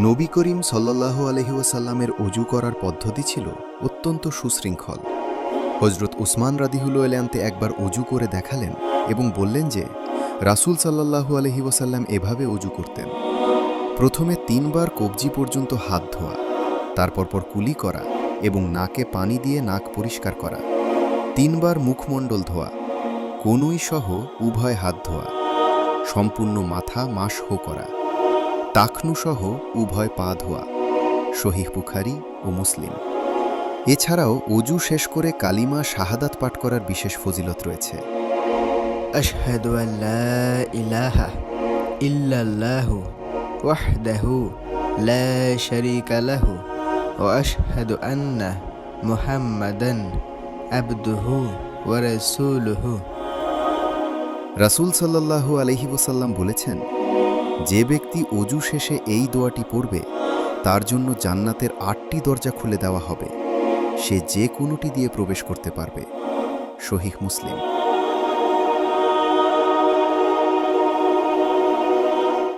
নবী করিম সাল্লাল্লাহু আলাইহি ওয়াসাল্লামের অজু করার পদ্ধতি ছিল অত্যন্ত সুশৃঙ্খল। হজরত উসমান রাদিয়াল্লাহু আনহু একবার অজু করে দেখালেন এবং বললেন যে রাসূল সাল্লাল্লাহু আলাইহি ওয়াসাল্লাম এভাবে অজু করতেন। প্রথমে ৩ বার কবজি পর্যন্ত হাত ধোয়া, তারপর কুলি করা এবং নাকে পানি দিয়ে নাক পরিষ্কার করা, ৩ বার মুখমণ্ডল ধোয়া, কনুই সহ উভয় হাত ধোয়া, সম্পূর্ণ মাথা মাসহ করা, টাকনু সহ উভয় পা ধোয়া। সহিহ বুখারী ও মুসলিম। এছাড়াও অজু শেষ করে কালিমা শাহাদাত পাঠ করার বিশেষ ফজিলত রয়েছে। আশহাদু আল্লা ইলাহা ইল্লাল্লাহু ওয়াহদাহু লা শারীকা লাহু ওয়া আশহাদু আন্না মুহাম্মাদান আবদুহু ওয়া রাসূলুহু। রাসূল সাল্লাল্লাহু আলাইহি ওয়াসাল্লাম বলেছেন, যে ব্যক্তি অজু শেষে এই দোয়াটি পড়বে তার জন্য জান্নাতের ৮টি দরজা খুলে দেওয়া হবে, সে যে কোনোটি দিয়ে প্রবেশ করতে পারবে। সহিহ মুসলিম।